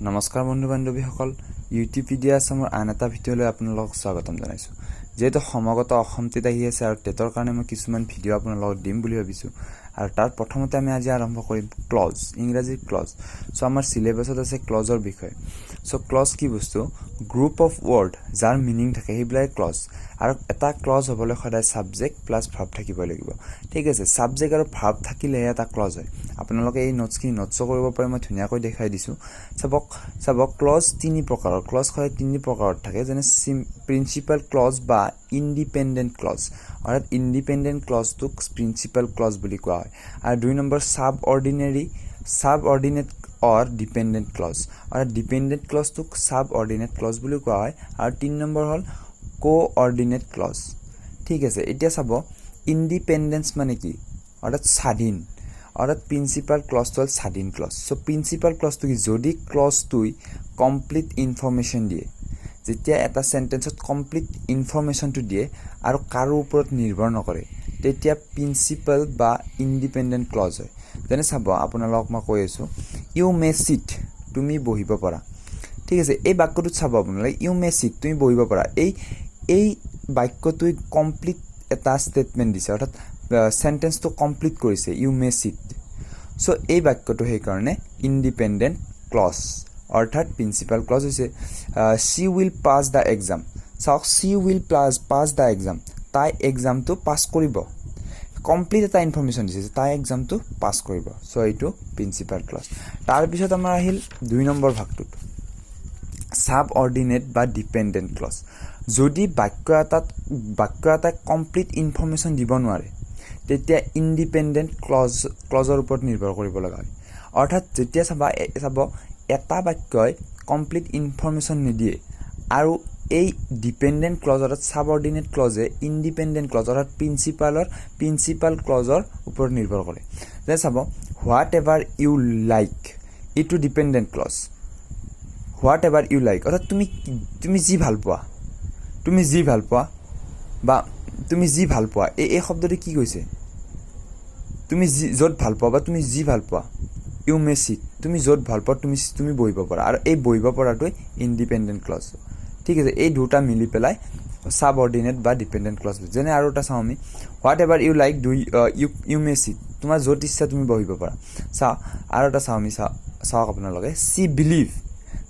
নমস্কাৰ বন্ধু বান্ধৱীসকল, YouTube video' আছামৰ আন এটা ভিডিঅ'লৈ আপোনালোকক স্বাগতম জনাইছোঁ। যিহেতু সমাগত অসম টেট আহি আছে আৰু টেটৰ কাৰণে মই কিছুমান ভিডিঅ' আপোনালোকক দিম বুলি ভাবিছোঁ। আৰু তাৰ প্ৰথমতে আমি আজি আৰম্ভ কৰিম ক্লজ, ইংৰাজীৰ ক্লজ। চ' আমাৰ চিলেবাছত আছে ক্লজৰ বিষয়ে। চ' ক্লজ কি বস্তু? গ্ৰুপ অফ ৱৰ্ড যাৰ মিনিং থাকে সেইবিলাকে ক্লজ। আৰু এটা ক্লজ হ'বলৈ সদায় ছাবজেক্ট প্লাছ ভাৰ্ব থাকিব লাগিব। ঠিক আছে, ছাবজেক্ট আৰু ভাৰ্ব থাকিলেহে এটা ক্লজ হয়। আপোনালোকে এই নোটছো কৰিব পাৰে, মই ধুনীয়াকৈ দেখাই দিছোঁ। চাবক ক্লজ তিনি প্ৰকাৰৰ। ক্লজ সদায় তিনি প্ৰকাৰত থাকে, যেনে প্ৰিন্সিপাল ক্লজ বা ইণ্ডিপেণ্ডেণ্ট ক্লজ। অৰ্থাৎ ইণ্ডিপেণ্ডেণ্ট ক্লজটোক প্ৰিন্সিপাল ক্লজ বুলি কোৱা হয়। আৰু 2 নম্বৰ ছাব অৰ্ডিনেট অৰ ডিপেণ্ডেণ্ট ক্লজ। অৰ্থাৎ ডিপেণ্ডেণ্ট ক্লজটোক ছাব অৰ্ডিনেট ক্লজ বুলি কোৱা হয়। আৰু 3 নম্বৰ হ'ল কোঅৰ্ডিনেট ক্লজ। ঠিক আছে, এতিয়া চাব ইণ্ডিপেণ্ডেন্স মানে কি? অৰ্থাৎ স্বাধীন। অৰ্থাৎ প্ৰিন্সিপাল ক্লজটো হ'ল স্বাধীন ক্লজ। চ' প্ৰিন্সিপাল ক্লজটো কি? যদি ক্লজটোই কমপ্লিট ইনফৰ্মেশ্যন দিয়ে, যেতিয়া এটা চেণ্টেন্সত কমপ্লিট ইনফৰ্মেশ্যনটো দিয়ে আৰু কাৰো ওপৰত নিৰ্ভৰ নকৰে, তেতিয়া প্ৰিন্সিপাল বা ইণ্ডিপেণ্ডেণ্ট ক্লজ হয়। যেনে চাব, আপোনালোকক মই কৈ আছোঁ, ইউ মে চিট, তুমি বহিব পাৰা। ঠিক আছে, এই বাক্যটোত চাব আপোনালোকে, ইউ মে চিট, তুমি বহিব পাৰা। এই বাক্যটোৱে কমপ্লিট এটা ষ্টেটমেণ্ট দিছে, অৰ্থাৎ চেণ্টেন্সটো কমপ্লিট কৰিছে, ইউ মে চিট। চ' এই বাক্যটো সেইকাৰণে ইণ্ডিপেণ্ডেণ্ট ক্লজ, অৰ্থাৎ প্ৰিন্সিপাল ক্লজ হৈছে। She will pass the exam. চাওক, she will pass the exam, তাই এক্সামটো পাছ কৰিব। কমপ্লিট এটা ইনফৰ্মেশ্যন দিছে, তাই এক্সামটো পাছ কৰিব। চ' এইটো প্ৰিন্সিপাল ক্লজ। তাৰপিছত আমাৰ আহিল 2 নম্বৰ ভাগটোত, ছাব অৰ্ডিনেট বা ডিপেণ্ডেণ্ট ক্লজ। যদি বাক্য এটাই কমপ্লিট ইনফৰ্মেশ্যন দিব নোৱাৰে, তেতিয়া ইণ্ডিপেণ্ডেণ্ট ক্লজৰ ওপৰত নিৰ্ভৰ কৰিব লগা হয়। অৰ্থাৎ যেতিয়া চাব এটা বাক্যই কমপ্লিট ইনফৰ্মেশ্যন নিদিয়ে আৰু এই ডিপেণ্ডেণ্ট ক্লজ অৰ্থাৎ ছাব অৰ্ডিনেট ক্লজে ইণ্ডিপেণ্ডেণ্ট ক্লজ অৰ্থাৎ প্ৰিন্সিপাল ক্লজৰ ওপৰত নিৰ্ভৰ কৰে। যে চাব, হোৱাট এভাৰ ইউ লাইক, এইটো dependent clause. Whatever you like অৰ্থাৎ তুমি যি ভাল পোৱা, বা তুমি যি ভাল পোৱা, এই শব্দটো কি কৈছে? তুমি য'ত ভাল পোৱা বা তুমি যি ভাল পোৱা, ইউ মে চিট, তুমি য'ত ভাল পোৱা তুমি বহিব পাৰা। আৰু এই বহিব পৰাটোৱে ইণ্ডিপেণ্ডেণ্ট ক্লজ। ঠিক আছে, এই দুটা মিলি পেলাই ছাব অৰ্ডিনেট বা ডিপেণ্ডেণ্ট ক্লজ। যেনে আৰু এটা চাওঁ আমি, whatever you like you may sit, তোমাৰ য'ত ইচ্ছা তুমি বহিব পাৰা। আৰু এটা চাওঁ আমি, চাওক আপোনালোকে, চি বিলিভ,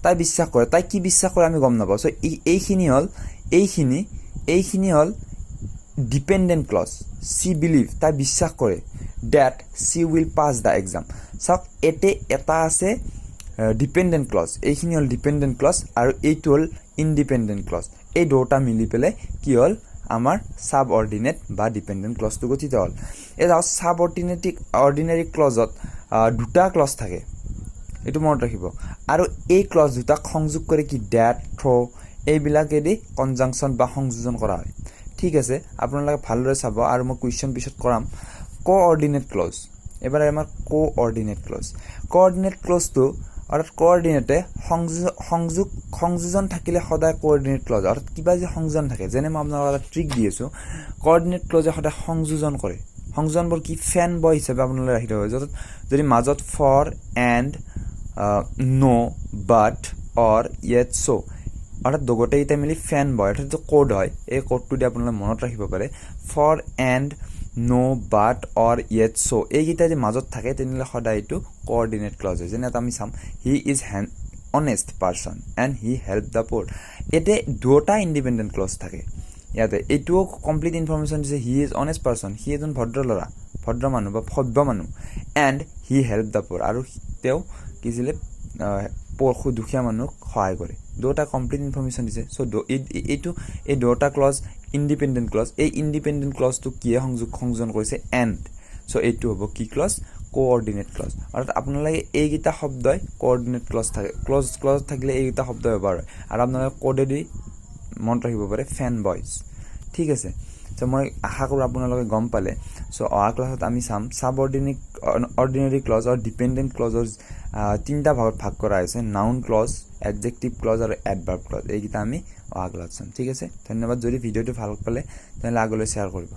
তাই বিশ্বাস কৰে। তাই কি বিশ্বাস কৰে আমি গম নাপাওঁ। চ' এইখিনি হ'ল ডিপেণ্ডেণ্ট ক্লজ। চি বিলিভ, তাই বিশ্বাস কৰে date C will pass the exam. চাওক, এটা আছে ডিপেণ্ডেণ্ট ক্লজ, এইখিনি হ'ল ডিপেণ্ডেণ্ট ক্লজ আৰু এইটো হ'ল ইণ্ডিপেণ্ডেণ্ট ক্লজ। এই দুটা মিলি পেলাই কি হ'ল আমাৰ ছাব অৰ্ডিনেট বা ডিপেণ্ডেণ্ট ক্লজটো গঠিত হ'ল। এতিয়া ছাব অৰ্ডিনেৰী ক্লজত 2টা ক্লজ থাকে, এইটো মনত ৰাখিব। আৰু এই ক্লজ দুটাক সংযোগ কৰি কি ডেট, থ্ৰ' এইবিলাকেদি কনজাংচন বা সংযোজন কৰা হয়। ঠিক আছে, আপোনালোকে ভালদৰে চাব আৰু মই কুৱেশ্যন পিছত কৰাম। কোঅৰ্ডিনেট ক্লজ, এবাৰ আমাৰ কোঅৰ্ডিনেট ক্লজটো অৰ্থাৎ কোঅৰ্ডিনেটে সংযোজন থাকিলে সদায় কোঅৰ্ডিনেট ক্লজ। অৰ্থাৎ কিবা যে সংযোজন থাকে, যেনে মই আপোনালোকক এটা ট্ৰিক দি আছোঁ, কোঅৰ্ডিনেট ক্লজে সদায় সংযোজন কৰে। সংযোজনবোৰ কি? ফেন বয় হিচাপে আপোনালোকে ৰাখি থ'ব। যদি মাজত for, and, nor', but, or, yet, so', অৰ্থাৎ গোটেইকেইটা মিলি ফেন বয়, অৰ্থাৎ যিটো কোড হয়, এই কোডটো দি আপোনালোকে মনত ৰাখিব পাৰে। For, and, nor', but, or, yet, so', এইকেইটা যদি মাজত থাকে তেনেহ'লে সদায় এইটো কোঅৰ্ডিনেট ক্লজ হয়। যেনে এটা আমি চাম, he is an honest person and he help the poor. এতিয়া 2টা ইণ্ডিপেণ্ডেণ্ট ক্লজ থাকে ইয়াতে। এইটোও কমপ্লিট ইনফৰ্মেশ্যন দিছে, হি ইজ অনেষ্ট পাৰ্চন, সি এজন ভদ্ৰ মানুহ বা সভ্য মানুহ, এণ্ড হি হেল্প দ্য প'ৰ, আৰু তেওঁ কি আছিলে দুখীয়া মানুহক সহায় কৰে। 2টা কমপ্লিট ইনফৰ্মেশ্যন দিছে। চ' এই 2টা ক্লজ ইণ্ডিপেণ্ডেণ্ট ক্লজ। এই ইণ্ডিপেণ্ডেণ্ট ক্লজটো কিয়ে সংযোজন কৰিছে? এণ্ড। চ' এইটো হ'ব কি ক্লজ? Coordinate close. অৰ্থাৎ আপোনালোকে এইকেইটা শব্দই কোঅৰ্ডিনেট ক্লজ থাকে। ক্লজ থাকিলে এইকেইটা শব্দ ব্যৱহাৰ হয়। আৰু আপোনালোকে কোডেদি মনত ৰাখিব পাৰে, ফেন বয়জ। ঠিক আছে, চ' মই আশা কৰোঁ আপোনালোকে গম পালে। চ' অহা ক্লাছত আমি চাম ছাব অৰ্ডিনেৰী ক্লজ আৰু ডিপেণ্ডেণ্ট ক্লজৰ 3টা ভাগত ভাগ কৰা হৈছে, নাউন ক্লজ, এডজেক্টিভ ক্লজ আৰু এডভাৰ্ব ক্লজ। এইকেইটা আমি অহা ক্লাছত চাম। ঠিক আছে, ধন্যবাদ। যদি ভিডিঅ'টো ভাল পালে তেনেহ'লে আগলৈ শ্বেয়াৰ কৰিব।